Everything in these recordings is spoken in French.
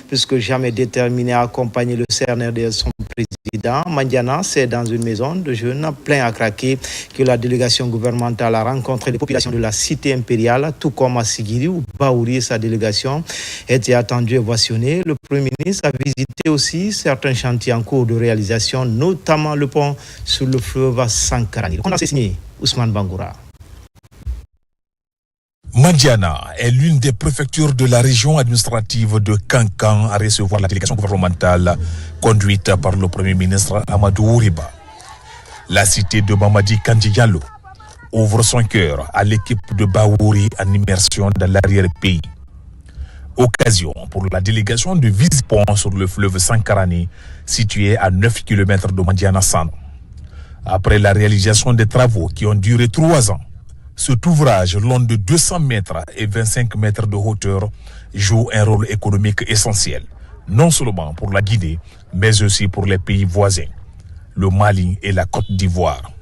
plus que jamais déterminé à accompagner le CNRD, son président. Mandiana, c'est dans une maison de jeunes plein à craquer que la délégation gouvernementale a rencontré les populations de la cité impériale, tout comme à Sigiri où Baouri, sa délégation, était attendue et ovationnée. Le Premier ministre a visité aussi certains chantiers en cours de réalisation, notamment le pont sur le fleuve Sankarani. On a signé Ousmane Bangoura. Mandiana est l'une des préfectures de la région administrative de Kankan à recevoir la délégation gouvernementale conduite par le Premier ministre Amadou Ouriba. La cité de Mamadi Kandji Diallo ouvre son cœur à l'équipe de Baouri en immersion dans l'arrière-pays. Occasion pour la délégation de visite-pont sur le fleuve Sankarani, situé à 9 km de Mandiana-Sano. Après la réalisation des travaux qui ont duré 3 ans, cet ouvrage long de 200 mètres et 25 mètres de hauteur joue un rôle économique essentiel, non seulement pour la Guinée, mais aussi pour les pays voisins, le Mali et la Côte d'Ivoire.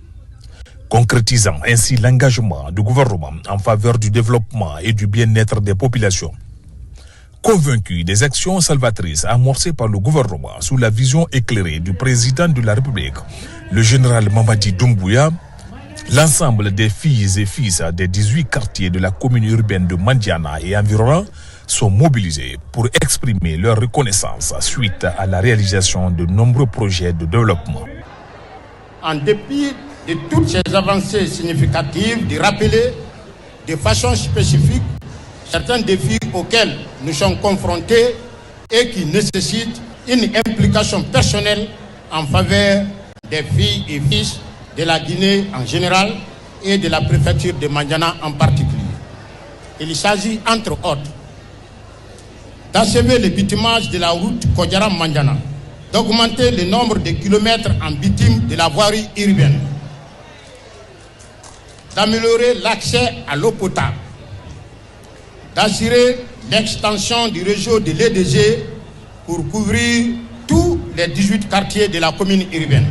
Concrétisant ainsi l'engagement du gouvernement en faveur du développement et du bien-être des populations. Convaincu des actions salvatrices amorcées par le gouvernement sous la vision éclairée du président de la République, le général Mamadi Doumbouya, l'ensemble des filles et fils des 18 quartiers de la commune urbaine de Mandiana et environnants sont mobilisés pour exprimer leur reconnaissance suite à la réalisation de nombreux projets de développement. En dépit de toutes ces avancées significatives, de rappeler de façon spécifique certains défis auxquels nous sommes confrontés et qui nécessitent une implication personnelle en faveur des filles et fils de la Guinée en général et de la préfecture de Mandiana en particulier. Il s'agit, entre autres, d'achever le bitumage de la route Kodjara-Mandiana, d'augmenter le nombre de kilomètres en bitume de la voirie urbaine, d'améliorer l'accès à l'eau potable, d'assurer l'extension du réseau de l'EDG pour couvrir tous les 18 quartiers de la commune urbaine.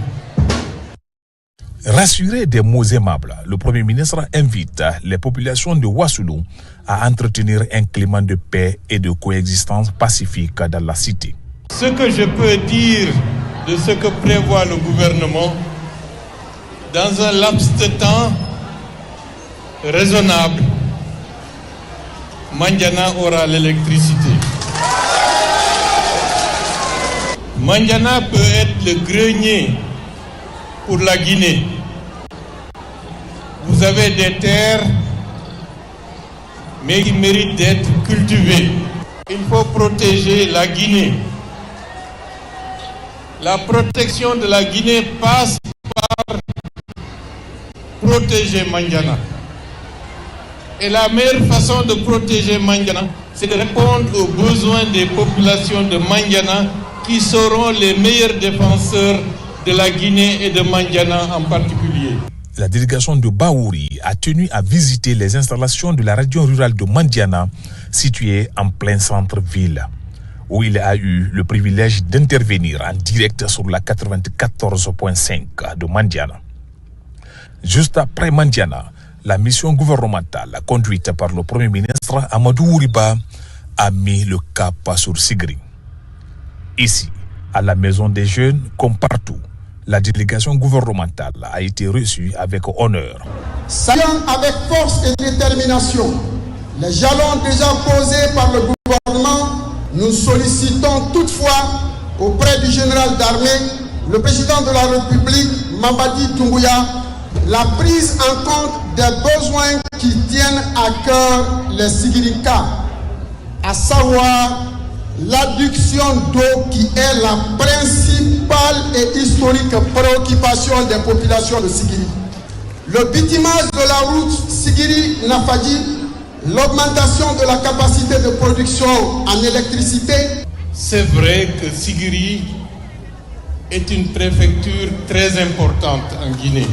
Rassuré des mots aimables, le Premier ministre invite les populations de Ouassoulou à entretenir un climat de paix et de coexistence pacifique dans la cité. Ce que je peux dire de ce que prévoit le gouvernement, dans un laps de temps raisonnable, Mandiana aura l'électricité. Mandiana peut être le grenier pour la Guinée. Vous avez des terres, mais qui méritent d'être cultivées. Il faut protéger la Guinée. La protection de la Guinée passe par protéger Mandiana. Et la meilleure façon de protéger Mandiana, c'est de répondre aux besoins des populations de Mandiana qui seront les meilleurs défenseurs de la Guinée et de Mandiana en particulier. La délégation de Baouri a tenu à visiter les installations de la radio rurale de Mandiana, située en plein centre-ville, où il a eu le privilège d'intervenir en direct sur la 94.5 de Mandiana. Juste après Mandiana, la mission gouvernementale conduite par le Premier ministre Amadou Ouriba a mis le cap sur Sigiri. Ici, à la Maison des Jeunes, comme partout, la délégation gouvernementale a été reçue avec honneur. Saluant avec force et détermination les jalons déjà posés par le gouvernement, nous sollicitons toutefois auprès du général d'armée, le président de la République, Mamadi Doumbouya, la prise en compte des besoins qui tiennent à cœur les Sigirikas, à savoir l'adduction d'eau qui est la principale et historique préoccupation des populations de Sigiri. Le bitumage de la route Sigiri-Nafadji, l'augmentation de la capacité de production en électricité. C'est vrai que Sigiri est une préfecture très importante en Guinée.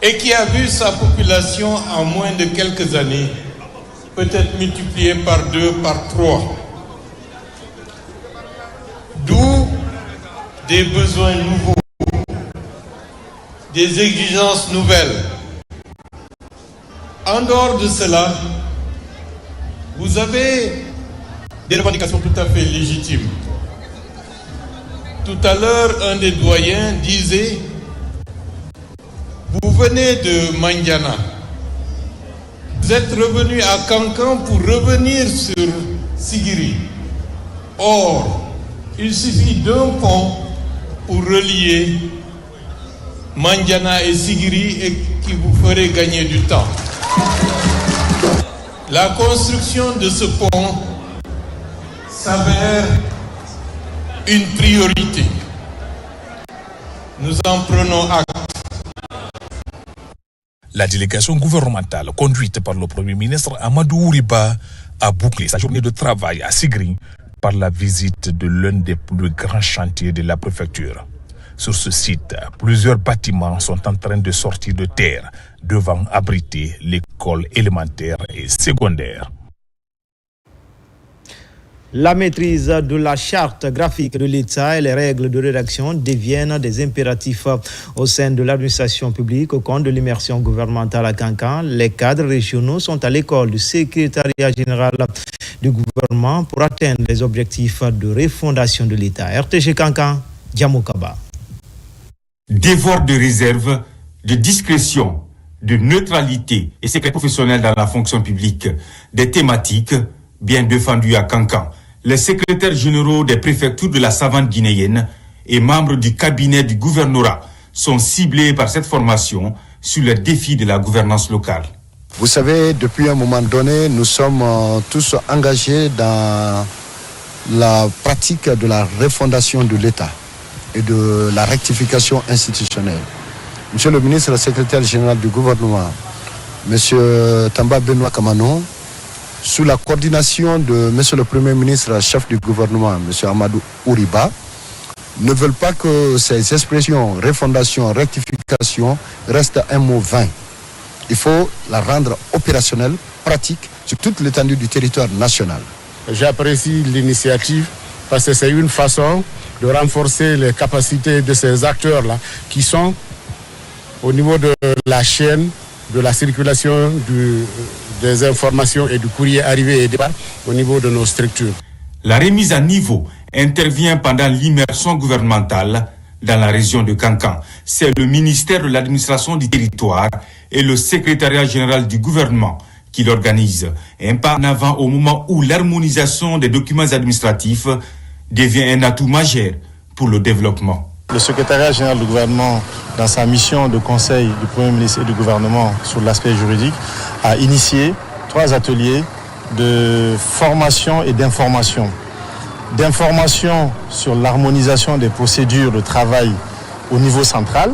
Et qui a vu sa population en moins de quelques années peut-être multipliée par 2, par 3. D'où des besoins nouveaux, des exigences nouvelles. En dehors de cela, Vous avez des revendications tout à fait légitimes. Tout à l'heure, un des doyens disait: vous venez de Mandiana, vous êtes revenu à Kankan pour revenir sur Sigiri. Or, il suffit d'un pont pour relier Mandiana et Sigiri et qui vous ferait gagner du temps. La construction de ce pont s'avère une priorité. Nous en prenons acte. La délégation gouvernementale conduite par le Premier ministre Amadou Ouriba a bouclé sa journée de travail à Sigiri par la visite de l'un des plus grands chantiers de la préfecture. Sur ce site, plusieurs bâtiments sont en train de sortir de terre, devant abriter l'école élémentaire et secondaire. La maîtrise de la charte graphique de l'État et les règles de rédaction deviennent des impératifs au sein de l'administration publique. Au compte de l'immersion gouvernementale à Kankan, les cadres régionaux sont à l'école du secrétariat général du gouvernement pour atteindre les objectifs de refondation de l'État. RTG Kankan, Djamokaba. Devoir de réserve, de discrétion, de neutralité et secret professionnel dans la fonction publique, des thématiques bien défendues à Kankan. Les secrétaires généraux des préfectures de la savane guinéenne et membres du cabinet du gouvernorat sont ciblés par cette formation sur les défis de la gouvernance locale. Vous savez, depuis un moment donné, nous sommes tous engagés dans la pratique de la refondation de l'État et de la rectification institutionnelle. Monsieur le ministre, le secrétaire général du gouvernement, Monsieur Tamba Benoît Kamano, sous la coordination de Monsieur le Premier ministre, chef du gouvernement, Monsieur Amadou Ouriba, ne veulent pas que ces expressions refondation, rectification restent un mot vain. Il faut la rendre opérationnelle, pratique, sur toute l'étendue du territoire national. J'apprécie l'initiative parce que c'est une façon de renforcer les capacités de ces acteurs-là qui sont au niveau de la chaîne de la circulation des informations et du courrier arrivé et départ au niveau de nos structures. La remise à niveau intervient pendant l'immersion gouvernementale dans la région de Kankan. C'est le ministère de l'administration du territoire et le secrétariat général du gouvernement qui l'organise. Un pas en avant au moment où l'harmonisation des documents administratifs devient un atout majeur pour le développement. Le secrétariat général du gouvernement, dans sa mission de conseil du Premier ministre et du gouvernement sur l'aspect juridique, a initié 3 ateliers de formation et d'information. D'information sur l'harmonisation des procédures de travail au niveau central,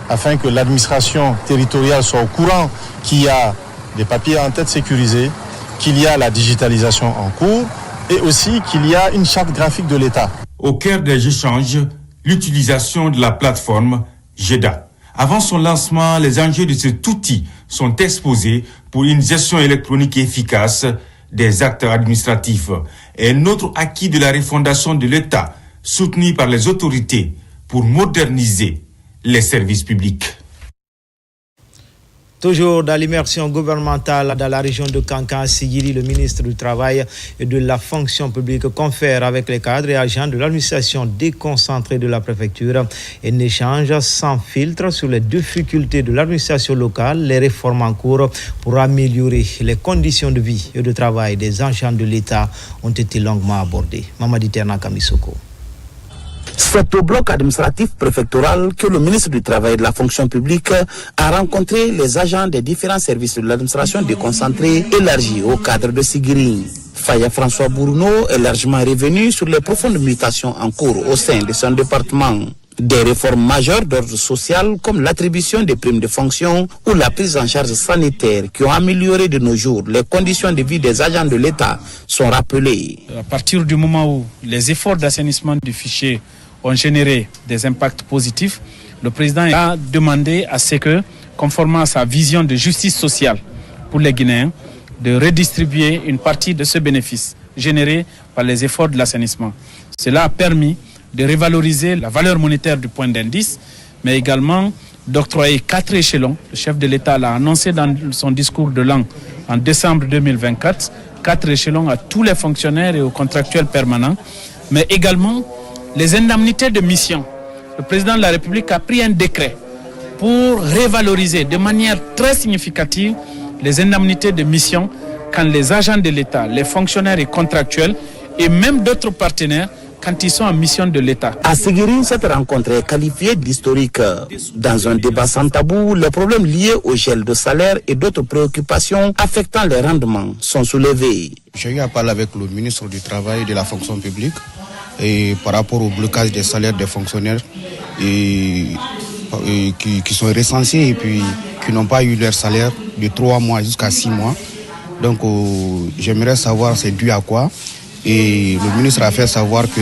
afin que l'administration territoriale soit au courant qu'il y a des papiers en tête sécurisés, qu'il y a la digitalisation en cours et aussi qu'il y a une charte graphique de l'État. Au cœur des échanges, l'utilisation de la plateforme GEDA. Avant son lancement, les enjeux de cet outil sont exposés pour une gestion électronique efficace des actes administratifs. Un autre acquis de la refondation de l'État, soutenu par les autorités pour moderniser les services publics. Toujours dans l'immersion gouvernementale dans la région de Kankan, Sigiri, le ministre du Travail et de la fonction publique, confère avec les cadres et agents de l'administration déconcentrée de la préfecture un échange sans filtre sur les difficultés de l'administration locale, les réformes en cours pour améliorer les conditions de vie et de travail des agents de l'État ont été longuement abordées. Mamadi Terna Kamisoko. C'est au bloc administratif préfectoral que le ministre du Travail et de la fonction publique a rencontré les agents des différents services de l'administration déconcentrée élargie au cadre de Sigiri. Faya François Bourneau est largement revenu sur les profondes mutations en cours au sein de son département. Des réformes majeures d'ordre social comme l'attribution des primes de fonction ou la prise en charge sanitaire qui ont amélioré de nos jours les conditions de vie des agents de l'État sont rappelées. À partir du moment où les efforts d'assainissement du fichier ont généré des impacts positifs, le président a demandé à ce que, conformément à sa vision de justice sociale pour les Guinéens, de redistribuer une partie de ce bénéfice généré par les efforts de l'assainissement. Cela a permis de revaloriser la valeur monétaire du point d'indice, mais également d'octroyer 4 échelons. Le chef de l'État l'a annoncé dans son discours de l'an en décembre 2024, 4 échelons à tous les fonctionnaires et aux contractuels permanents, mais également les indemnités de mission. Le président de la République a pris un décret pour revaloriser de manière très significative les indemnités de mission quand les agents de l'État, les fonctionnaires et contractuels et même d'autres partenaires quand ils sont en mission de l'État. À Sigiri, cette rencontre est qualifiée d'historique. Dans un débat sans tabou, les problèmes liés au gel de salaire et d'autres préoccupations affectant les rendements sont soulevés. J'ai eu à parler avec le ministre du Travail et de la fonction publique et par rapport au blocage des salaires des fonctionnaires qui sont recensés et puis qui n'ont pas eu leur salaire de 3 mois jusqu'à 6 mois. Donc j'aimerais savoir c'est dû à quoi. Et le ministre a fait savoir que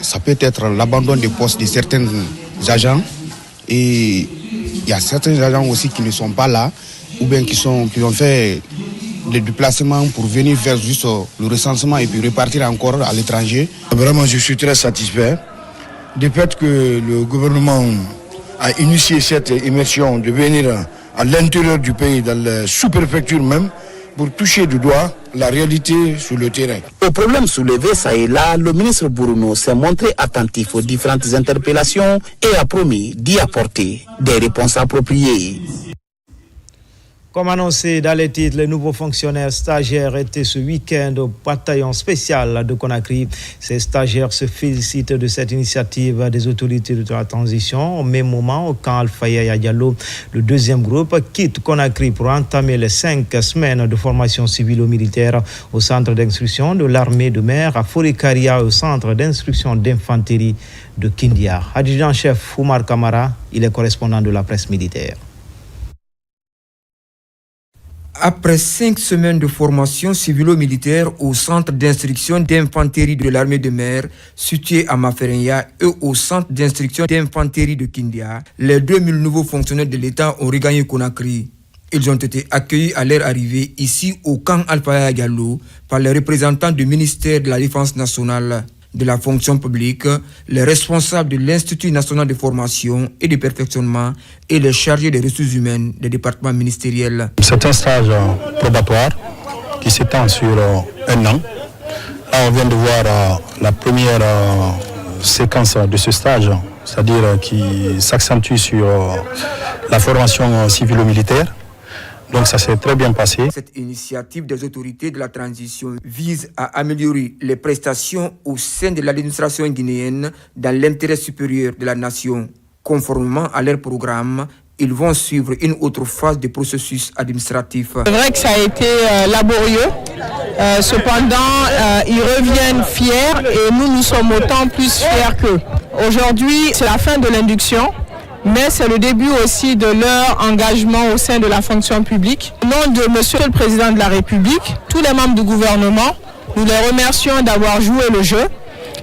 ça peut être l'abandon des postes de certains agents. Et il y a certains agents aussi qui ne sont pas là, ou bien qui ont fait des déplacements pour venir faire juste le recensement et puis repartir encore à l'étranger. Vraiment, je suis très satisfait du fait que le gouvernement a initié cette immersion de venir à l'intérieur du pays, dans la sous-préfecture même, pour toucher du doigt la réalité sur le terrain. Au problème soulevé ça et là, le ministre Bruno s'est montré attentif aux différentes interpellations et a promis d'y apporter des réponses appropriées. Comme annoncé dans les titres, les nouveaux fonctionnaires stagiaires étaient ce week-end au bataillon spécial de Conakry. Ces stagiaires se félicitent de cette initiative des autorités de la transition. Au même moment, au camp Alpha Yaya Diallo, le deuxième groupe quitte Conakry pour entamer les 5 semaines de formation civilo-militaire au centre d'instruction de l'armée de mer à Forikaria, au centre d'instruction d'infanterie de Kindia. Adjudant-chef Oumar Kamara, il est correspondant de la presse militaire. Après 5 semaines de formation civilo-militaire au centre d'instruction d'infanterie de l'armée de mer situé à Maferenya et au centre d'instruction d'infanterie de Kindia, les 2000 nouveaux fonctionnaires de l'État ont regagné Conakry. Ils ont été accueillis à leur arrivée ici au camp Alpha Yaya Diallo par les représentants du ministère de la Défense nationale, de la fonction publique, les responsables de l'Institut national de formation et de perfectionnement et les chargés des ressources humaines des départements ministériels. C'est un stage probatoire qui s'étend sur 1 an. Là, on vient de voir la première séquence de ce stage, c'est-à-dire qui s'accentue sur la formation civilo-militaire. Donc ça s'est très bien passé. Cette initiative des autorités de la transition vise à améliorer les prestations au sein de l'administration guinéenne dans l'intérêt supérieur de la nation. Conformément à leur programme, ils vont suivre une autre phase du processus administratif. C'est vrai que ça a été laborieux. Cependant, ils reviennent fiers et nous sommes autant plus fiers qu'eux. Aujourd'hui, c'est la fin de l'induction. Mais c'est le début aussi de leur engagement au sein de la fonction publique. Au nom de Monsieur le Président de la République, tous les membres du gouvernement, nous les remercions d'avoir joué le jeu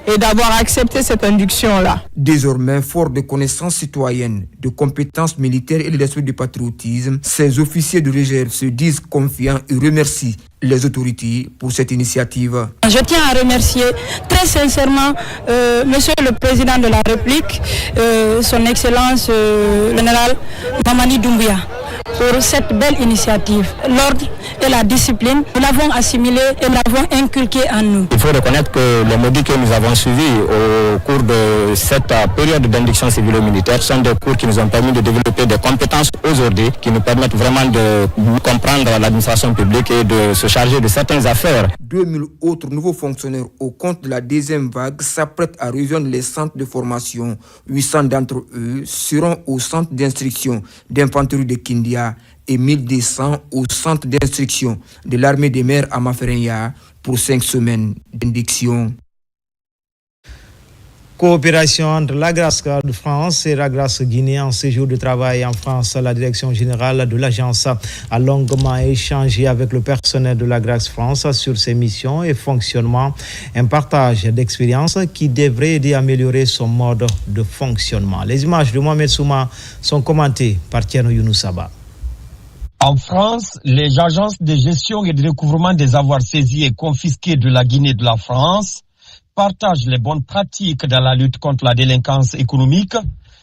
et d'avoir accepté cette induction-là. Désormais, fort de connaissances citoyennes, de compétences militaires et de l'esprit de patriotisme, ces officiers de réserve se disent confiants et remercient les autorités pour cette initiative. Je tiens à remercier très sincèrement Monsieur le Président de la République, son Excellence le général Mamadi Doumbouya, pour cette belle initiative. L'ordre et la discipline, nous l'avons assimilé et l'avons inculqué en nous. Il faut reconnaître que les modules que nous avons suivis au cours de cette période d'induction civilo-militaire sont des cours qui nous ont permis de développer des compétences aujourd'hui qui nous permettent vraiment de comprendre l'administration publique et de se charger de certaines affaires. 2000 autres nouveaux fonctionnaires au compte de la deuxième vague s'apprêtent à rejoindre les centres de formation. 800 d'entre eux seront au centre d'instruction d'infanterie de Kindia et 1200 au centre d'instruction de l'armée des mers à Maferenya pour 5 semaines d'induction. Coopération entre l'Agrace de France et l'Agrace Guinée en séjour de travail en France. La direction générale de l'agence a longuement échangé avec le personnel de l'Agrace France sur ses missions et fonctionnement. Un partage d'expériences qui devrait aider à améliorer son mode de fonctionnement. Les images de Mohamed Souma sont commentées par Tiano Younoussaba. En France, les agences de gestion et de recouvrement des avoirs saisis et confisqués de la Guinée et de la France partagent les bonnes pratiques dans la lutte contre la délinquance économique.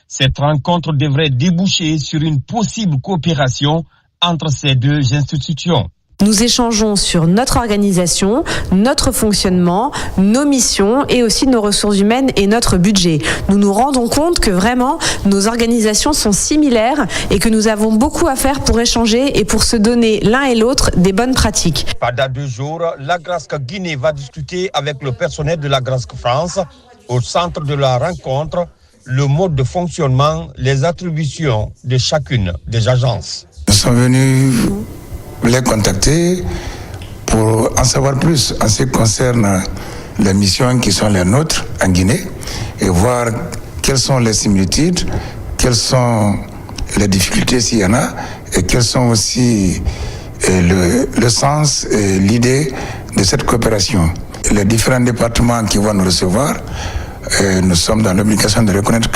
Cette rencontre devrait déboucher sur une possible coopération entre ces deux institutions. Nous échangeons sur notre organisation, notre fonctionnement, nos missions et aussi nos ressources humaines et notre budget. Nous nous rendons compte que vraiment nos organisations sont similaires et que nous avons beaucoup à faire pour échanger et pour se donner l'un et l'autre des bonnes pratiques. Pendant 2 jours, l'Agrasc Guinée va discuter avec le personnel de l'Agrasc France au centre de la rencontre le mode de fonctionnement, les attributions de chacune des agences. Nous sommes venus les contacter pour en savoir plus en ce qui concerne les missions qui sont les nôtres en Guinée et voir quelles sont les similitudes, quelles sont les difficultés s'il y en a et quels sont aussi le sens et l'idée de cette coopération. Les différents départements qui vont nous recevoir, nous sommes dans l'obligation de reconnaître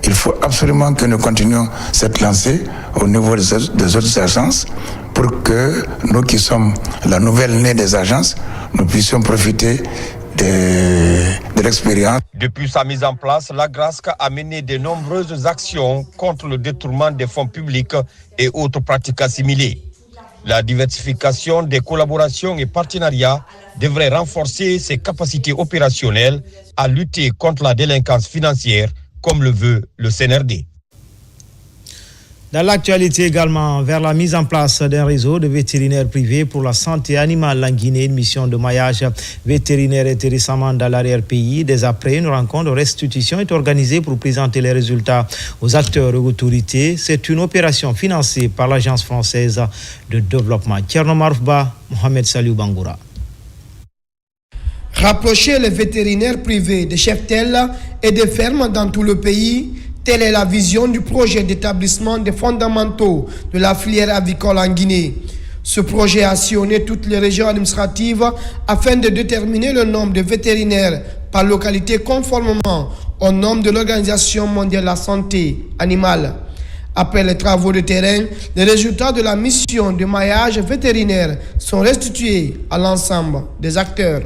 qu'il faut absolument que nous continuions cette lancée au niveau des autres agences pour que nous qui sommes la nouvelle née des agences, nous puissions profiter de l'expérience. Depuis sa mise en place, l'Agrasc a mené de nombreuses actions contre le détournement des fonds publics et autres pratiques assimilées. La diversification des collaborations et partenariats devrait renforcer ses capacités opérationnelles à lutter contre la délinquance financière, comme le veut le CNRD. Dans l'actualité également, vers la mise en place d'un réseau de vétérinaires privés pour la santé animale en Guinée, une mission de maillage vétérinaire était récemment dans l'arrière-pays. Dès après, une rencontre de restitution est organisée pour présenter les résultats aux acteurs et autorités. C'est une opération financée par l'Agence française de développement. Tcherno Marfba, Mohamed Saliou Bangoura. Rapprocher les vétérinaires privés des cheptels et des fermes dans tout le pays, telle est la vision du projet d'établissement des fondamentaux de la filière avicole en Guinée. Ce projet a sillonné toutes les régions administratives afin de déterminer le nombre de vétérinaires par localité conformément au nombre de l'Organisation mondiale de la santé animale. Après les travaux de terrain, les résultats de la mission de maillage vétérinaire sont restitués à l'ensemble des acteurs.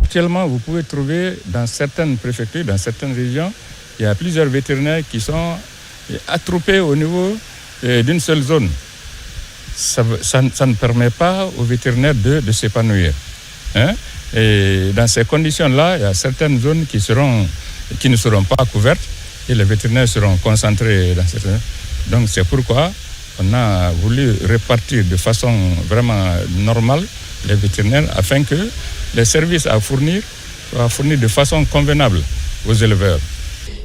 Actuellement, vous pouvez trouver dans certaines préfectures, dans certaines régions, il y a plusieurs vétérinaires qui sont attroupés au niveau d'une seule zone. Ça ne permet pas aux vétérinaires de s'épanouir. Et dans ces conditions-là, il y a certaines zones qui ne seront pas couvertes et les vétérinaires seront concentrés dans certaines. Donc c'est pourquoi on a voulu répartir de façon vraiment normale les vétérinaires afin que les services à fournir soient fournis de façon convenable aux éleveurs.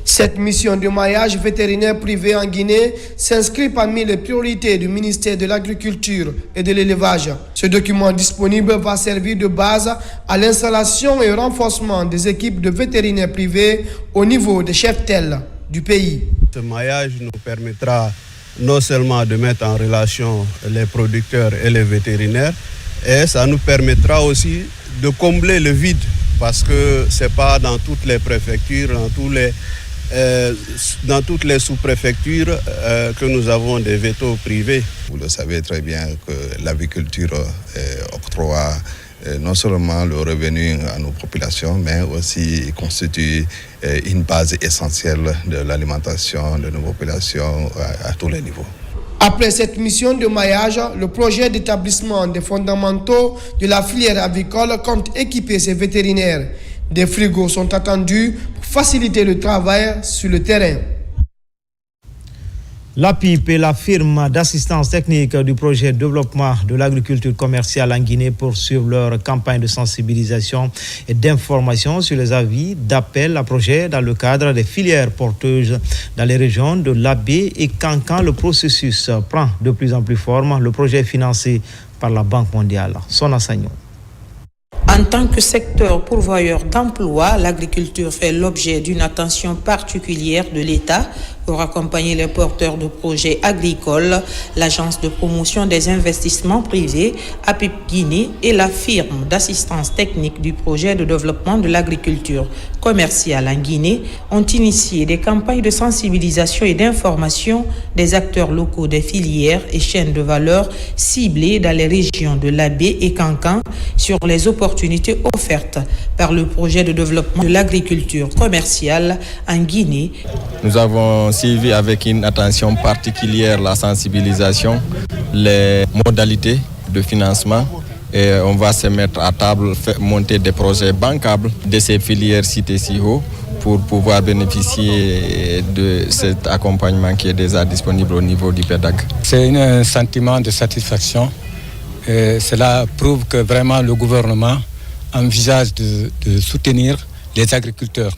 Cette mission de maillage vétérinaire privé en Guinée s'inscrit parmi les priorités du ministère de l'Agriculture et de l'Élevage. Ce document disponible va servir de base à l'installation et au renforcement des équipes de vétérinaires privés au niveau des cheptels du pays. Ce maillage nous permettra non seulement de mettre en relation les producteurs et les vétérinaires, et ça nous permettra aussi de combler le vide, parce que ce n'est pas dans toutes les préfectures, dans toutes les sous-préfectures que nous avons des vétos privés. Vous le savez très bien que l'aviculture octroie non seulement le revenu à nos populations, mais aussi constitue une base essentielle de l'alimentation de nos populations à tous les niveaux. Après cette mission de maillage, le projet d'établissement des fondamentaux de la filière avicole compte équiper ses vétérinaires. Des frigos sont attendus pour faciliter le travail sur le terrain. La PIP et la firme d'assistance technique du projet de développement de l'agriculture commerciale en Guinée poursuivent leur campagne de sensibilisation et d'information sur les avis d'appel à projet dans le cadre des filières porteuses dans les régions de Labé et Kankan. Le processus prend de plus en plus forme. Le projet est financé par la Banque mondiale. Sona Sagnon. En tant que secteur pourvoyeur d'emplois, l'agriculture fait l'objet d'une attention particulière de l'État pour accompagner les porteurs de projets agricoles. L'agence de promotion des investissements privés, APIP Guinée, et la firme d'assistance technique du projet de développement de l'agriculture commerciale en Guinée ont initié des campagnes de sensibilisation et d'information des acteurs locaux des filières et chaînes de valeur ciblées dans les régions de Labé et Kankan sur les opportunités offertes par le projet de développement de l'agriculture commerciale en Guinée. Nous avons suivi avec une attention particulière la sensibilisation, les modalités de financement. Et on va se mettre à table, monter des projets bancables de ces filières citées si haut pour pouvoir bénéficier de cet accompagnement qui est déjà disponible au niveau du PEDAG. C'est un sentiment de satisfaction. Et cela prouve que vraiment le gouvernement envisage de soutenir les agriculteurs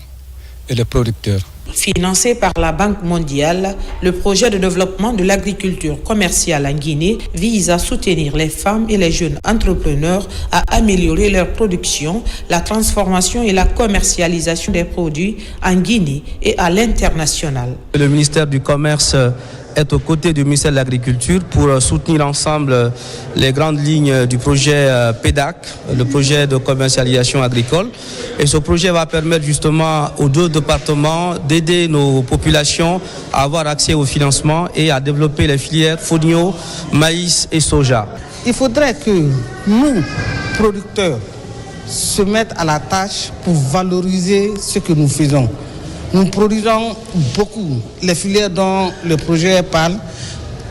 et les producteurs. Financé par la Banque mondiale, le projet de développement de l'agriculture commerciale en Guinée vise à soutenir les femmes et les jeunes entrepreneurs à améliorer leur production, la transformation et la commercialisation des produits en Guinée et à l'international. Le ministère du Commerce est aux côtés du ministère de l'Agriculture pour soutenir ensemble les grandes lignes du projet PEDAC, le projet de commercialisation agricole. Et ce projet va permettre justement aux deux départements d'aider nos populations à avoir accès au financement et à développer les filières fonio, maïs et soja. Il faudrait que nous, producteurs, se mettent à la tâche pour valoriser ce que nous faisons. Nous produisons beaucoup les filières dont le projet parle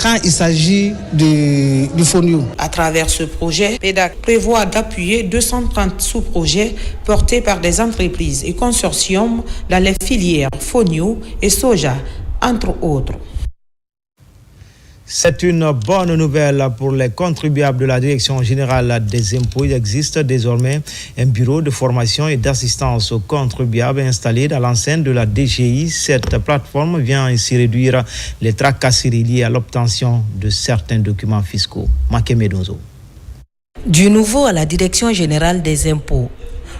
quand il s'agit du fonio. À travers ce projet, PEDAC prévoit d'appuyer 230 sous-projets portés par des entreprises et consortiums dans les filières fonio et soja, entre autres. C'est une bonne nouvelle pour les contribuables de la Direction générale des impôts. Il existe désormais un bureau de formation et d'assistance aux contribuables installé dans l'enceinte de la DGI. Cette plateforme vient ainsi réduire les tracasseries liées à l'obtention de certains documents fiscaux. Makeme Donzo. Du nouveau à la Direction générale des impôts,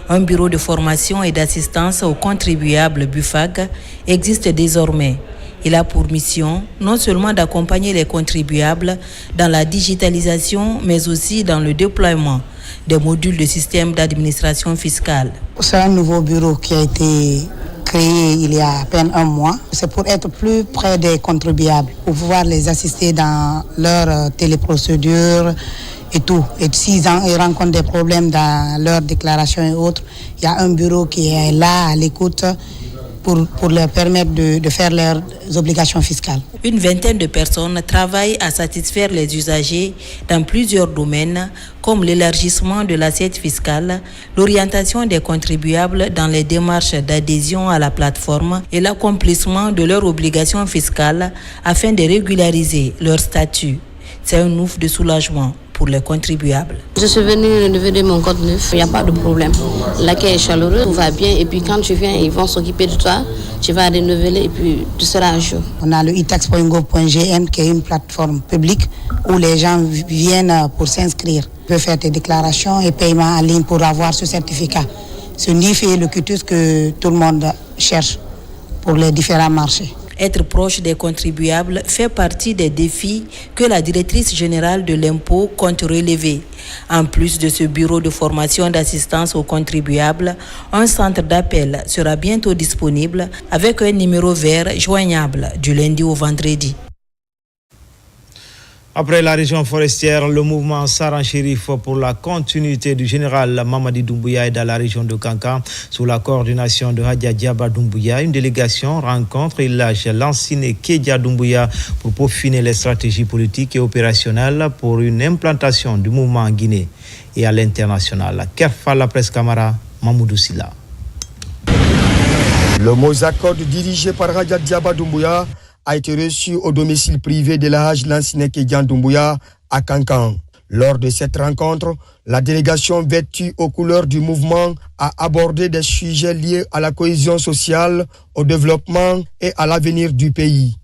un bureau de formation et d'assistance aux contribuables BUFAG existe désormais. Il a pour mission non seulement d'accompagner les contribuables dans la digitalisation, mais aussi dans le déploiement des modules de système d'administration fiscale. C'est un nouveau bureau qui a été créé il y a à peine un mois. C'est pour être plus près des contribuables, pour pouvoir les assister dans leur téléprocédure et tout. Et s'ils rencontrent des problèmes dans leur déclaration et autres, il y a un bureau qui est là à l'écoute pour leur permettre de faire leurs obligations fiscales. Une vingtaine de personnes travaillent à satisfaire les usagers dans plusieurs domaines, comme l'élargissement de l'assiette fiscale, l'orientation des contribuables dans les démarches d'adhésion à la plateforme et l'accomplissement de leurs obligations fiscales afin de régulariser leur statut. C'est un ouf de soulagement pour les contribuables. Je suis venue renouveler mon code neuf, il n'y a pas de problème. L'accueil est chaleureux, tout va bien et puis quand tu viens, ils vont s'occuper de toi, tu vas renouveler et puis tu seras à jour. On a le itax.gov.gm qui est une plateforme publique où les gens viennent pour s'inscrire. Tu peux faire tes déclarations et paiements en ligne pour avoir ce certificat. Ce NIF est le cutus que tout le monde cherche pour les différents marchés. Être proche des contribuables fait partie des défis que la directrice générale de l'impôt compte relever. En plus de ce bureau de formation d'assistance aux contribuables, un centre d'appel sera bientôt disponible avec un numéro vert joignable du lundi au vendredi. Après la région forestière, le mouvement Saran-Chérif pour la continuité du général Mamadi Doumbouya est dans la région de Kankan sous la coordination de Hadja Diaba Doumbouya. Une délégation rencontre et lâche Lansine Kédia Doumbouya pour peaufiner les stratégies politiques et opérationnelles pour une implantation du mouvement en Guinée et à l'international. Kerfa la presse Camara, Mamoudou Silla. Le Mozakod dirigé par Hadja Diaba Doumbouya a été reçu au domicile privé de la Haj Lansine Kédian Doumbouya à Kankan. Lors de cette rencontre, la délégation vêtue aux couleurs du mouvement a abordé des sujets liés à la cohésion sociale, au développement et à l'avenir du pays.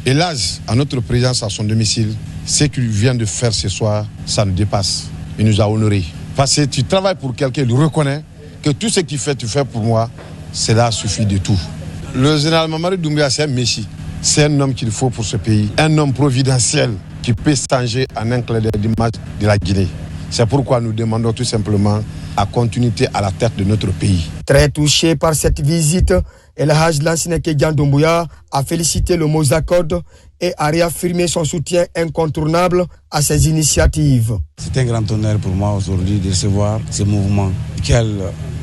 Hélas, à notre présence à son domicile, ce qu'il vient de faire ce soir, ça nous dépasse. Il nous a honorés. Parce que tu travailles pour quelqu'un, il reconnaît que tout ce qu'il fait, tu fais pour moi, cela suffit de tout. Le général Mamadi Doumbouya, c'est un messie. C'est un homme qu'il faut pour ce pays, un homme providentiel qui peut changer en un clin d'image de la Guinée. C'est pourquoi nous demandons tout simplement la continuité à la tête de notre pays. Très touché par cette visite, El Hadj Lansine Kédian Doumbouya a félicité le Mozakod et a réaffirmé son soutien incontournable à ses initiatives. C'est un grand honneur pour moi aujourd'hui de recevoir ce mouvement.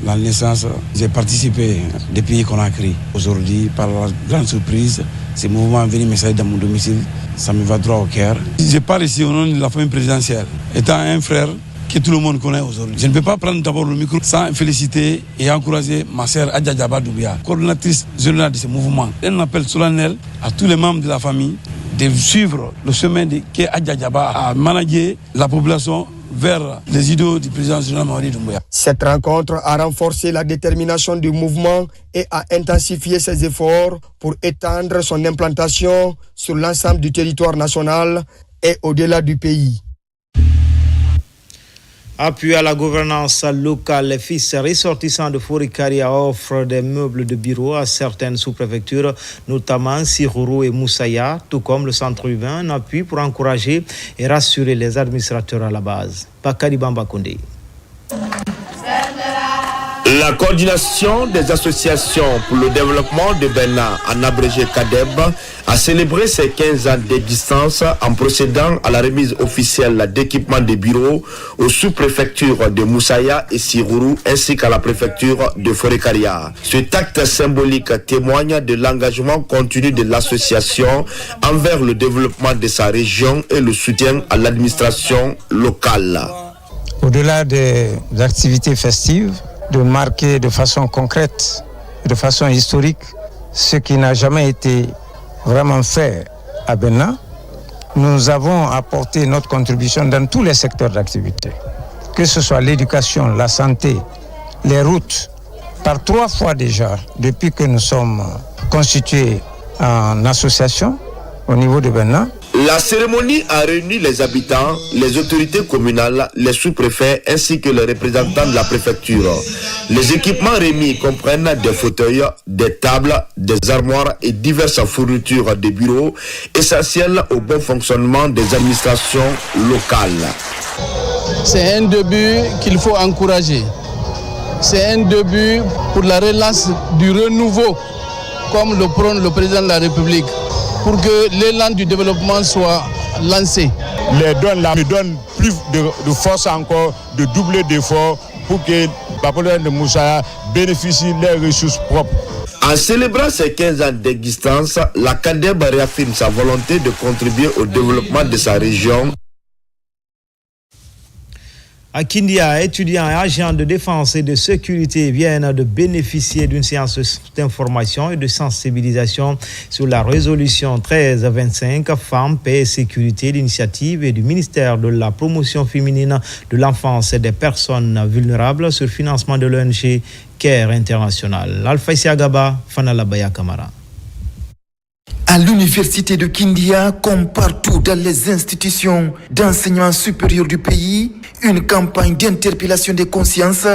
La naissance, j'ai participé depuis qu'on a créé. Aujourd'hui, par la grande surprise, ce mouvement est venu m'installer dans mon domicile. Ça me va droit au cœur. Je parle ici au nom de la famille présidentielle. étant un frère que tout le monde connaît aujourd'hui. Je ne peux pas prendre d'abord le micro sans féliciter et encourager ma sœur Adja Djaba Doumbouya, coordinatrice générale de ce mouvement. Un appel solennel à tous les membres de la famille de suivre le chemin que Adja Djaba a managé la population vers les idéaux du président général Mamadi Doumbouya. Cette rencontre a renforcé la détermination du mouvement et a intensifié ses efforts pour étendre son implantation sur l'ensemble du territoire national et au-delà du pays. Appui à la gouvernance locale, les fils ressortissants de Forikaria offrent des meubles de bureau à certaines sous-préfectures, notamment Sirourou et Moussaïa, tout comme le centre urbain, un appui pour encourager et rassurer les administrateurs à la base. Bakari Bamba Koundé. La coordination des associations pour le développement de Benna, en abrégé CADEB, a célébré ses 15 ans d'existence en procédant à la remise officielle d'équipements de bureaux aux sous-préfectures de Moussaïa et Sirourou ainsi qu'à la préfecture de Forikaria. Cet acte symbolique témoigne de l'engagement continu de l'association envers le développement de sa région et le soutien à l'administration locale. Au-delà des activités festives, de marquer de façon concrète, de façon historique, ce qui n'a jamais été vraiment fait à Benna, nous avons apporté notre contribution dans tous les secteurs d'activité, que ce soit l'éducation, la santé, les routes, par 3 fois déjà, depuis que nous sommes constitués en association au niveau de Benna. La cérémonie a réuni les habitants, les autorités communales, les sous-préfets ainsi que les représentants de la préfecture. Les équipements remis comprennent des fauteuils, des tables, des armoires et diverses fournitures de bureaux essentielles au bon fonctionnement des administrations locales. C'est un début qu'il faut encourager. C'est un début pour la relance du renouveau, comme le prône le président de la République, pour que l'élan du développement soit lancé. Les dons là me donnent plus de force encore, de doubler d'efforts pour que la population de Moussaïa bénéficie des ressources propres. En célébrant ses 15 ans d'existence, la CADEB réaffirme sa volonté de contribuer au développement de sa région. À Kindia, étudiants et agents de défense et de sécurité viennent de bénéficier d'une séance d'information et de sensibilisation sur la résolution 1325 Femmes, Paix et Sécurité, l'initiative et du ministère de la Promotion féminine de l'enfance et des personnes vulnérables sur financement de l'ONG CARE International. Alpha Isiagaba, Fanalabaya Kamara. À l'université de Kindia, comme partout dans les institutions d'enseignement supérieur du pays, une campagne d'interpellation des consciences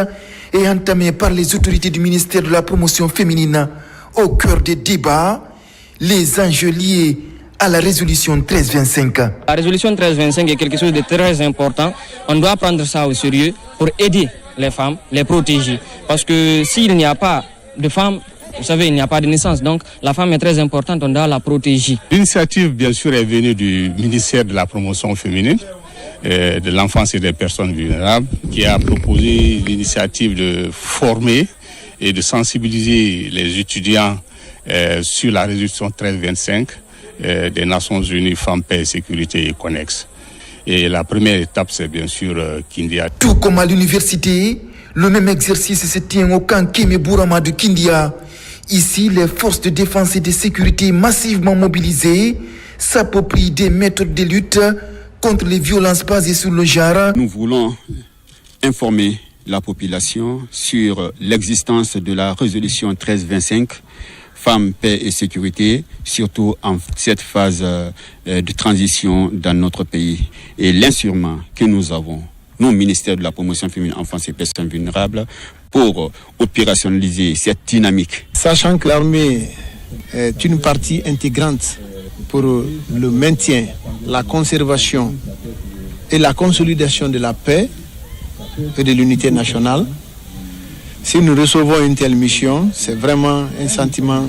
est entamée par les autorités du ministère de la Promotion féminine. Au cœur des débats, les enjeux liés à la résolution 1325. La résolution 1325 est quelque chose de très important. On doit prendre ça au sérieux pour aider les femmes, les protéger. Parce que s'il n'y a pas de femmes, vous savez, il n'y a pas de naissance, donc la femme est très importante, on doit la protéger. L'initiative, bien sûr, est venue du ministère de la Promotion féminine, de l'enfance et des personnes vulnérables, qui a proposé l'initiative de former et de sensibiliser les étudiants sur la résolution 1325 des Nations Unies, Femmes, Paix et Sécurité et Connexe. Et la première étape, c'est bien sûr Kindia. Tout comme à l'université, le même exercice se tient au camp Kémé Bourama de Kindia. Ici, les forces de défense et de sécurité massivement mobilisées s'approprient des méthodes de lutte contre les violences basées sur le genre. Nous voulons informer la population sur l'existence de la résolution 1325, Femmes, Paix et Sécurité, surtout en cette phase de transition dans notre pays. Et l'instrument que nous avons, nous, ministère de la Promotion féminine, enfance et personnes vulnérables, pour opérationnaliser cette dynamique. Sachant que l'armée est une partie intégrante pour le maintien, la conservation et la consolidation de la paix et de l'unité nationale, si nous recevons une telle mission, c'est vraiment un sentiment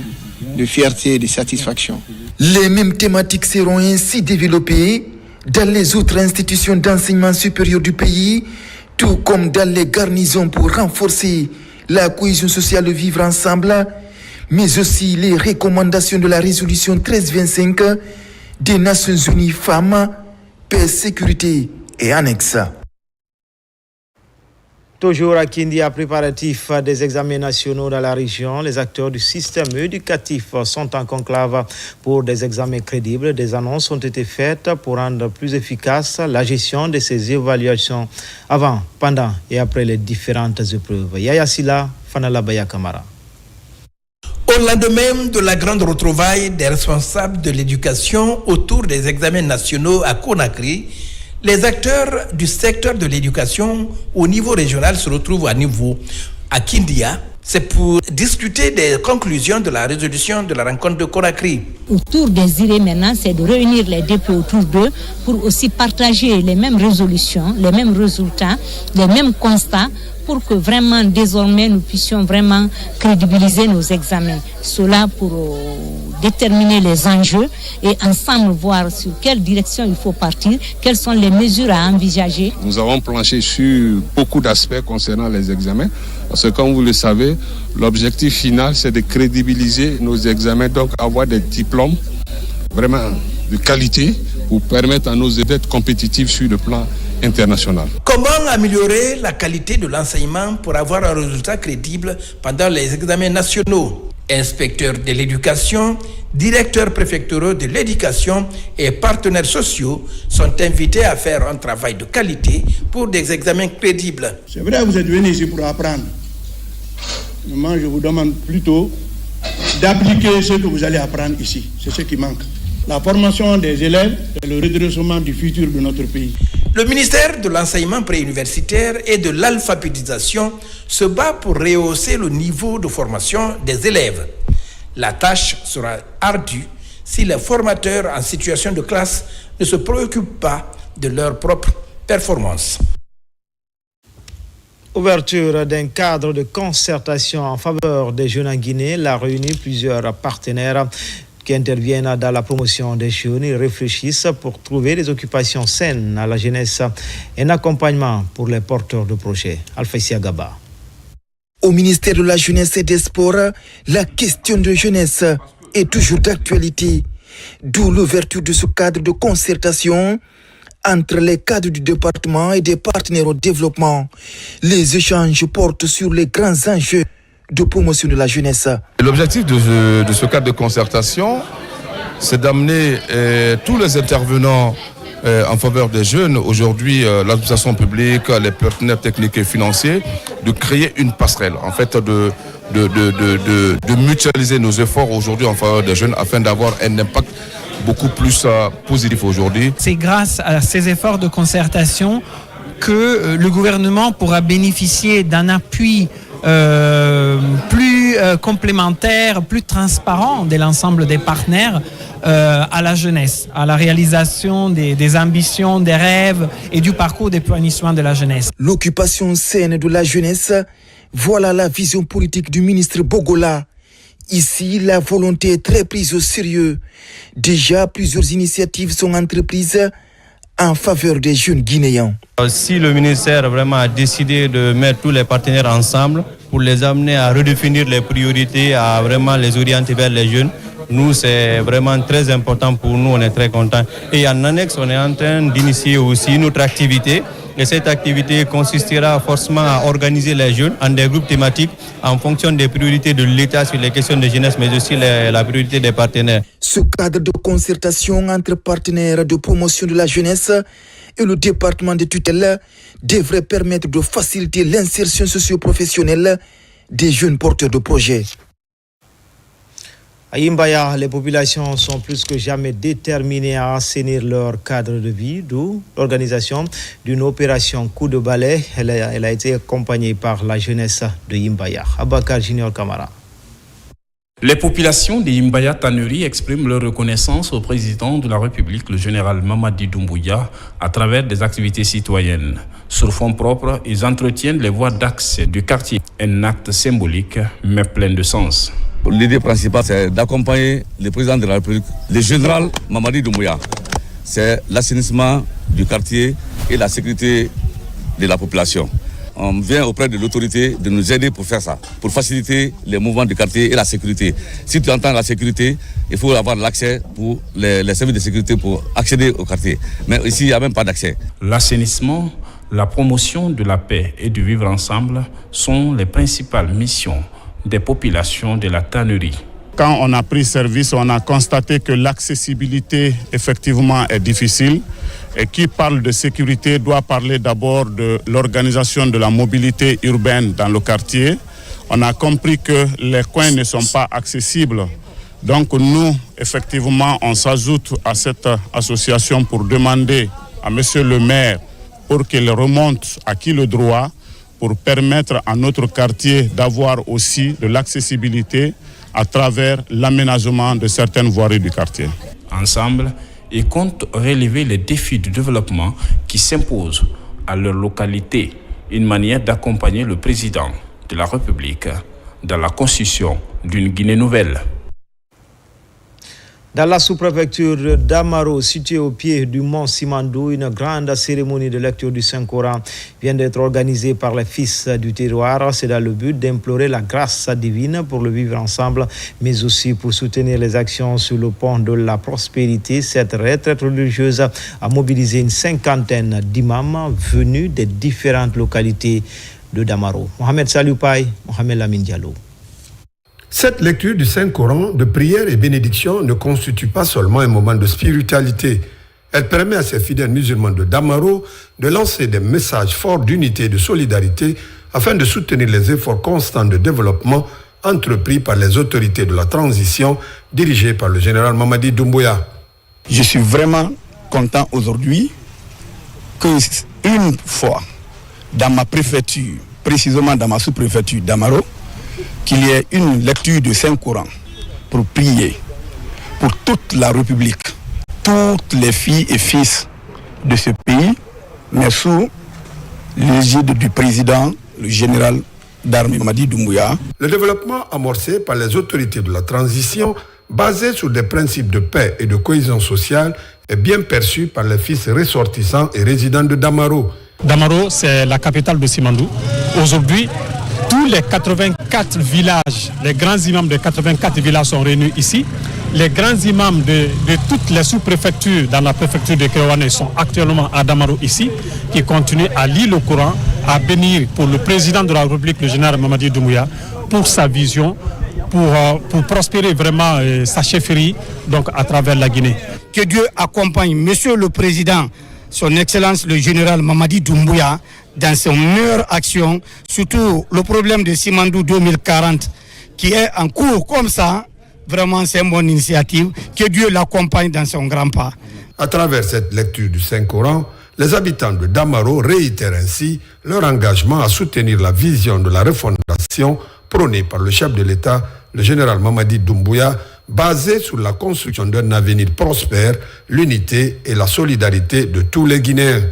de fierté et de satisfaction. Les mêmes thématiques seront ainsi développées dans les autres institutions d'enseignement supérieur du pays, tout comme dans les garnisons pour renforcer la cohésion sociale de vivre ensemble, mais aussi les recommandations de la résolution 1325 des Nations Unies Femmes, Paix, Sécurité et annexes. Toujours à Kindia, préparatifs des examens nationaux dans la région, les acteurs du système éducatif sont en conclave pour des examens crédibles. Des annonces ont été faites pour rendre plus efficace la gestion de ces évaluations avant, pendant et après les différentes épreuves. Yaya Silla, Fanala Baya Kamara. Au lendemain de la grande retrouvaille des responsables de l'éducation autour des examens nationaux à Conakry, les acteurs du secteur de l'éducation au niveau régional se retrouvent à Kindia. C'est pour discuter des conclusions de la résolution de la rencontre de Conakry. Autour des idées maintenant, c'est de réunir les députés autour d'eux pour aussi partager les mêmes résolutions, les mêmes résultats, les mêmes constats, pour que vraiment désormais nous puissions vraiment crédibiliser nos examens. Cela pour déterminer les enjeux et ensemble voir sur quelle direction il faut partir, quelles sont les mesures à envisager. Nous avons planché sur beaucoup d'aspects concernant les examens, parce que comme vous le savez, l'objectif final c'est de crédibiliser nos examens, donc avoir des diplômes vraiment de qualité pour permettre à nos élèves d'être compétitifs sur le plan international. Comment améliorer la qualité de l'enseignement pour avoir un résultat crédible pendant les examens nationaux? Inspecteurs de l'éducation, directeurs préfectoraux de l'éducation et partenaires sociaux sont invités à faire un travail de qualité pour des examens crédibles. C'est vrai, vous êtes venus ici pour apprendre. Moi, je vous demande plutôt d'appliquer ce que vous allez apprendre ici. C'est ce qui manque. La formation des élèves et le redressement du futur de notre pays. Le ministère de l'enseignement préuniversitaire et de l'alphabétisation se bat pour rehausser le niveau de formation des élèves. La tâche sera ardue si les formateurs en situation de classe ne se préoccupent pas de leur propre performance. Ouverture d'un cadre de concertation en faveur des jeunes en Guinée, la réunit plusieurs partenaires qui interviennent dans la promotion des jeunes. Ils réfléchissent pour trouver des occupations saines à la jeunesse et un accompagnement pour les porteurs de projets. Alphaïsia Gaba. Au ministère de la Jeunesse et des Sports, la question de jeunesse est toujours d'actualité, d'où l'ouverture de ce cadre de concertation entre les cadres du département et des partenaires au développement. Les échanges portent sur les grands enjeux de promotion de la jeunesse. L'objectif de ce cadre de concertation, c'est d'amener tous les intervenants en faveur des jeunes, aujourd'hui l'administration publique, les partenaires techniques et financiers, de créer une passerelle, en fait de mutualiser nos efforts aujourd'hui en faveur des jeunes afin d'avoir un impact beaucoup plus positif aujourd'hui. C'est grâce à ces efforts de concertation que le gouvernement pourra bénéficier d'un appui plus complémentaire, plus transparent de l'ensemble des partenaires à la jeunesse, à la réalisation des ambitions, des rêves et du parcours d'épanouissement de la jeunesse. L'occupation saine de la jeunesse, voilà la vision politique du ministre Bogola. Ici, la volonté est très prise au sérieux. Déjà, plusieurs initiatives sont entreprises en faveur des jeunes Guinéens. Si le ministère vraiment a décidé de mettre tous les partenaires ensemble pour les amener à redéfinir les priorités, à vraiment les orienter vers les jeunes, nous, c'est vraiment très important pour nous, on est très contents. Et en annexe, on est en train d'initier aussi une autre activité. Et cette activité consistera forcément à organiser les jeunes en des groupes thématiques en fonction des priorités de l'État sur les questions de jeunesse, mais aussi la priorité des partenaires. Ce cadre de concertation entre partenaires de promotion de la jeunesse et le département de tutelle devrait permettre de faciliter l'insertion socio-professionnelle des jeunes porteurs de projets. À Imbaya, les populations sont plus que jamais déterminées à assainir leur cadre de vie, d'où l'organisation d'une opération coup de balai. Elle a été accompagnée par la jeunesse de Imbaya. Abakar Junior Kamara. Les populations de Imbaya Tannerie expriment leur reconnaissance au président de la République, le général Mamadi Doumbouya, à travers des activités citoyennes. Sur fonds propres, ils entretiennent les voies d'accès du quartier. Un acte symbolique, mais plein de sens. L'idée principale, c'est d'accompagner le président de la République, le général Mamadi Doumbouya. C'est l'assainissement du quartier et la sécurité de la population. on vient auprès de l'autorité de nous aider pour faire ça, pour faciliter les mouvements du quartier et la sécurité. Si tu entends la sécurité, il faut avoir l'accès pour les services de sécurité pour accéder au quartier. Mais ici, il n'y a même pas d'accès. L'assainissement, la promotion de la paix et du vivre ensemble sont les principales missions des populations de la tannerie. Quand on a pris service, on a constaté que l'accessibilité effectivement est difficile. Et qui parle de sécurité doit parler d'abord de l'organisation de la mobilité urbaine dans le quartier. On a compris que les coins ne sont pas accessibles. Donc nous, effectivement, on s'ajoute à cette association pour demander à monsieur le maire pour qu'il remonte à qui le droit pour permettre à notre quartier d'avoir aussi de l'accessibilité à travers l'aménagement de certaines voiries du quartier. Ensemble, ils comptent relever les défis du développement qui s'imposent à leur localité, une manière d'accompagner le président de la République dans la construction d'une Guinée nouvelle. Dans la sous-préfecture d'Amaro, située au pied du mont Simandou, une grande cérémonie de lecture du Saint-Coran vient d'être organisée par les fils du terroir. C'est dans le but d'implorer la grâce divine pour le vivre ensemble, mais aussi pour soutenir les actions sur le pont de la prospérité. Cette retraite religieuse a mobilisé une cinquantaine d'imams venus des différentes localités de Damaro. Mohamed Salioupaï, Mohamed Lamine Diallo. Cette lecture du Saint-Coran de prière et bénédiction ne constitue pas seulement un moment de spiritualité. Elle permet à ces fidèles musulmans de Damaro de lancer des messages forts d'unité et de solidarité afin de soutenir les efforts constants de développement entrepris par les autorités de la transition dirigées par le général Mamadi Doumbouya. Je suis vraiment content aujourd'hui que une fois dans ma préfecture, précisément dans ma sous-préfecture d'Amaro, qu'il y ait une lecture du Saint-Coran pour prier pour toute la République, toutes les filles et fils de ce pays, mais sous l'égide du président, le général d'armée Mamadi Doumbouya. Le développement amorcé par les autorités de la transition, basé sur des principes de paix et de cohésion sociale, est bien perçu par les fils ressortissants et résidents de Damaro. Damaro, c'est la capitale de Simandou. Aujourd'hui, tous les 84 villages, les grands imams de 84 villages sont réunis ici. Les grands imams de toutes les sous-préfectures dans la préfecture de Kéouané sont actuellement à Damaro ici, qui continuent à lire le Coran, à bénir pour le président de la République, le général Mamadi Doumbouya, pour sa vision, pour prospérer vraiment sa chefferie donc à travers la Guinée. Que Dieu accompagne Monsieur le Président, son Excellence le général Mamadi Doumbouya, dans ses meilleures actions, surtout le problème de Simandou 2040 qui est en cours comme ça. Vraiment, c'est une bonne initiative. Que Dieu l'accompagne dans son grand pas. À travers cette lecture du Saint-Coran, les habitants de Damaro réitèrent ainsi leur engagement à soutenir la vision de la refondation prônée par le chef de l'État, le général Mamadi Doumbouya, basée sur la construction d'un avenir prospère, l'unité et la solidarité de tous les Guinéens.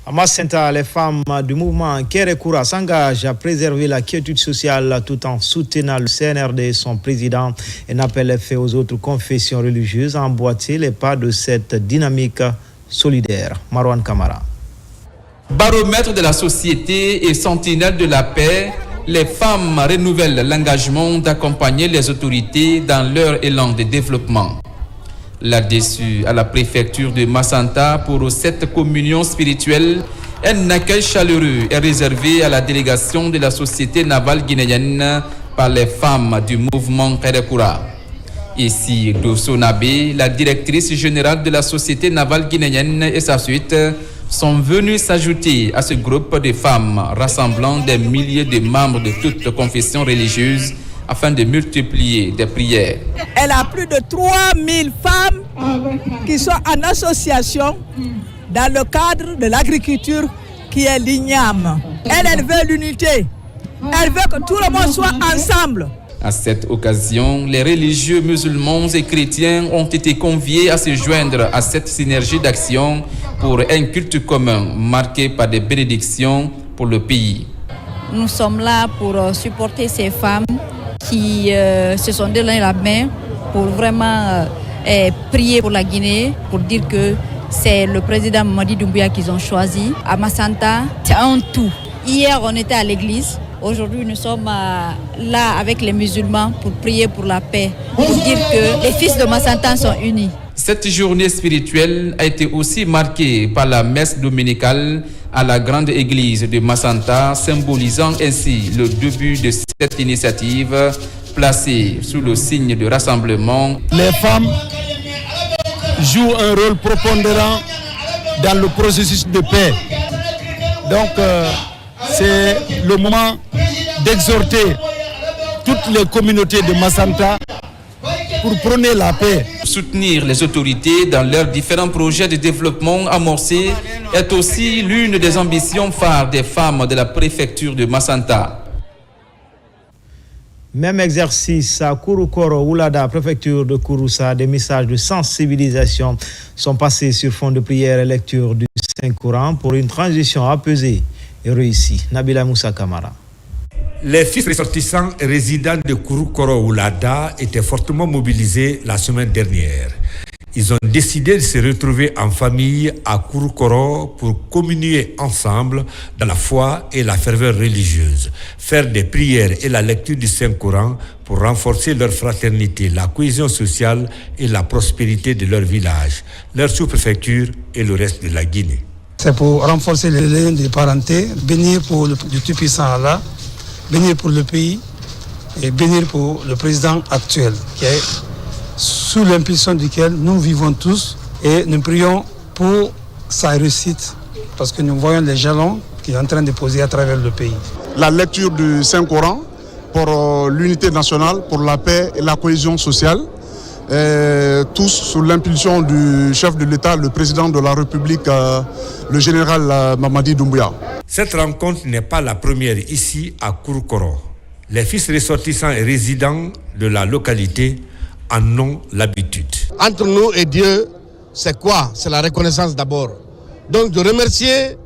À Macenta, les femmes du mouvement Kérékoura s'engagent à préserver la quiétude sociale tout en soutenant le CNRD et son président. Un appel est fait aux autres confessions religieuses à emboîter les pas de cette dynamique solidaire. Marwan Kamara. Baromètre de la société et sentinelle de la paix, les femmes renouvellent l'engagement d'accompagner les autorités dans leur élan de développement. Là-dessus, à la préfecture de Macenta, pour cette communion spirituelle, un accueil chaleureux est réservé à la délégation de la société navale guinéenne par les femmes du mouvement Kérékoura. Ici, Dosso Nabé, la directrice générale de la société navale guinéenne et sa suite sont venus s'ajouter à ce groupe de femmes rassemblant des milliers de membres de toutes confessions religieuses afin de multiplier des prières. Elle a plus de 3000 femmes qui sont en association dans le cadre de l'agriculture qui est l'IGNAM. Elle veut l'unité. Elle veut que tout le monde soit ensemble. À cette occasion, les religieux musulmans et chrétiens ont été conviés à se joindre à cette synergie d'action pour un culte commun marqué par des bénédictions pour le pays. Nous sommes là pour supporter ces femmes qui se sont donné la main pour vraiment prier pour la Guinée, pour dire que c'est le président Mamadi Doumbouya qu'ils ont choisi. À Massanta, c'est un tout. Hier, on était à l'église. Aujourd'hui, nous sommes là avec les musulmans pour prier pour la paix, pour dire que les fils de Massanta sont unis. Cette journée spirituelle a été aussi marquée par la messe dominicale à la grande église de Massanta, symbolisant ainsi le début de cette initiative placée sous le signe de rassemblement. Les femmes jouent un rôle prépondérant dans le processus de paix. Donc, c'est le moment d'exhorter toutes les communautés de Massanta pour prôner la paix. Soutenir les autorités dans leurs différents projets de développement amorcés est aussi l'une des ambitions phares des femmes de la préfecture de Massanta. Même exercice à Kouroukoro, Oulada, préfecture de Kouroussa, des messages de sensibilisation sont passés sur fond de prière et lecture du Saint-Coran pour une transition apaisée et réussie. Nabila Moussa Kamara. Les fils ressortissants et résidents de Kouroukoro Oulada étaient fortement mobilisés la semaine dernière. Ils ont décidé de se retrouver en famille à Kouroukoro pour communier ensemble dans la foi et la ferveur religieuse, faire des prières et la lecture du Saint-Coran pour renforcer leur fraternité, la cohésion sociale et la prospérité de leur village, leur sous-préfecture et le reste de la Guinée. C'est pour renforcer les liens de parenté, bénir pour le Tout-Puissant Allah, bénir pour le pays et bénir pour le président actuel, qui est sous l'impulsion duquel nous vivons tous et nous prions pour sa réussite parce que nous voyons les jalons qu'il est en train de poser à travers le pays. La lecture du Saint-Coran pour l'unité nationale, pour la paix et la cohésion sociale, tous sous l'impulsion du chef de l'État, le président de la République, le général Mamadi Doumbouya. Cette rencontre n'est pas la première ici à Kouroukoro. Les fils ressortissants et résidents de la localité en ont l'habitude. Entre nous et Dieu, c'est quoi? C'est la reconnaissance d'abord. Donc de remercier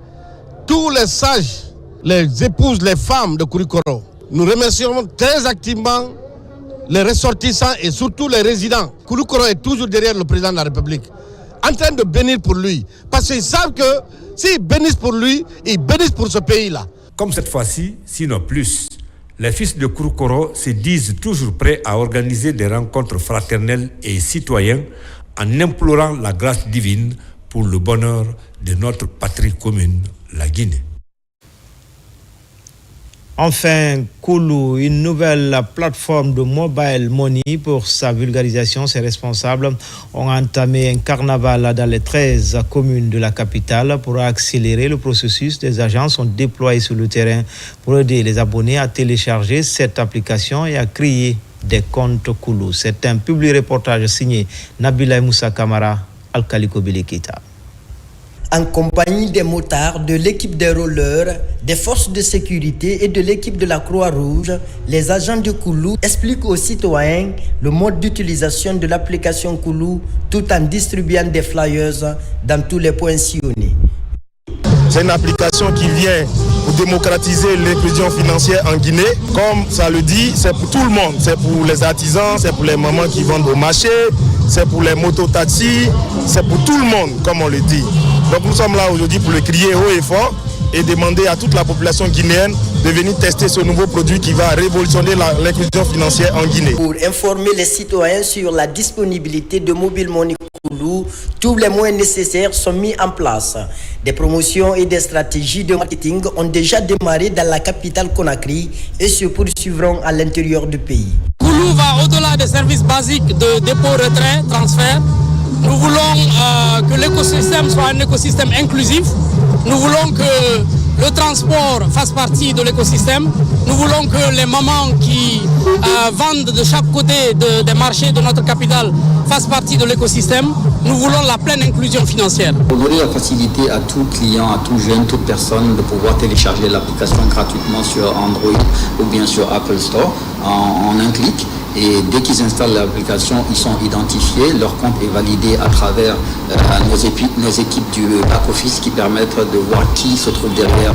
tous les sages, les épouses, les femmes de Kouroukoro. Nous remercions très activement les ressortissants et surtout les résidents. Kouroukoro est toujours derrière le président de la République, en train de bénir pour lui. Parce qu'ils savent que s'ils bénissent pour lui, ils bénissent pour ce pays-là. Comme cette fois-ci, sinon plus, les fils de Kouroukoro se disent toujours prêts à organiser des rencontres fraternelles et citoyennes en implorant la grâce divine pour le bonheur de notre patrie commune, la Guinée. Enfin, Koulou, une nouvelle plateforme de mobile money pour sa vulgarisation. Ses responsables ont entamé un carnaval dans les 13 communes de la capitale pour accélérer le processus. Des agents sont déployés sur le terrain pour aider les abonnés à télécharger cette application et à créer des comptes Koulou. C'est un public reportage signé Nabila Moussa Kamara, Alkaliko Bilikita. En compagnie des motards, de l'équipe des rollers, des forces de sécurité et de l'équipe de la Croix-Rouge, les agents de Koulou expliquent aux citoyens le mode d'utilisation de l'application Koulou tout en distribuant des flyers dans tous les points sillonnés. C'est une application qui vient pour démocratiser l'inclusion financière en Guinée. Comme ça le dit, c'est pour tout le monde. C'est pour les artisans, c'est pour les mamans qui vendent au marché, c'est pour les mototaxis, c'est pour tout le monde, comme on le dit. Donc nous sommes là aujourd'hui pour le crier haut et fort et demander à toute la population guinéenne de venir tester ce nouveau produit qui va révolutionner l'inclusion financière en Guinée. Pour informer les citoyens sur la disponibilité de Mobile Money Koulou, tous les moyens nécessaires sont mis en place. Des promotions et des stratégies de marketing ont déjà démarré dans la capitale Conakry et se poursuivront à l'intérieur du pays. Koulou va au-delà des services basiques de dépôt, retrait, transfert. Nous voulons que l'écosystème soit un écosystème inclusif. Nous voulons que le transport fasse partie de l'écosystème. Nous voulons que les mamans qui vendent de chaque côté des marchés de notre capitale fassent partie de l'écosystème. Nous voulons la pleine inclusion financière. Pour donner la facilité à tout client, à tout jeune, toute personne de pouvoir télécharger l'application gratuitement sur Android ou bien sur Apple Store en un clic Et dès qu'ils installent l'application, ils sont identifiés, leur compte est validé à travers nos équipes du back-office qui permettent de voir qui se trouve derrière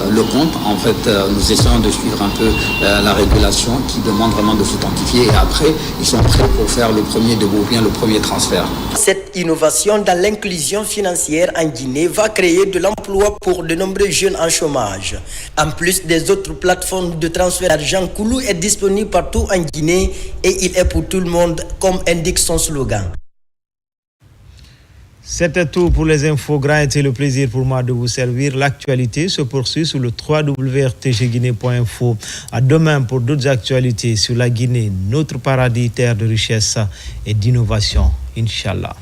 le compte. En fait, nous essayons de suivre un peu la régulation qui demande vraiment de s'identifier et après, ils sont prêts pour faire le premier dépôt, bien le premier transfert. Cette innovation dans l'inclusion financière en Guinée va créer de l'emploi pour de nombreux jeunes en chômage. En plus des autres plateformes de transfert d'argent, Koulou est disponible partout en Guinée et il est pour tout le monde, comme indique son slogan. C'était tout pour les infos. Grand était le plaisir pour moi de vous servir. L'actualité se poursuit sur le www.rtgguinée.info. À demain pour d'autres actualités sur la Guinée, notre paradis, terre de richesse et d'innovation. Inch'Allah.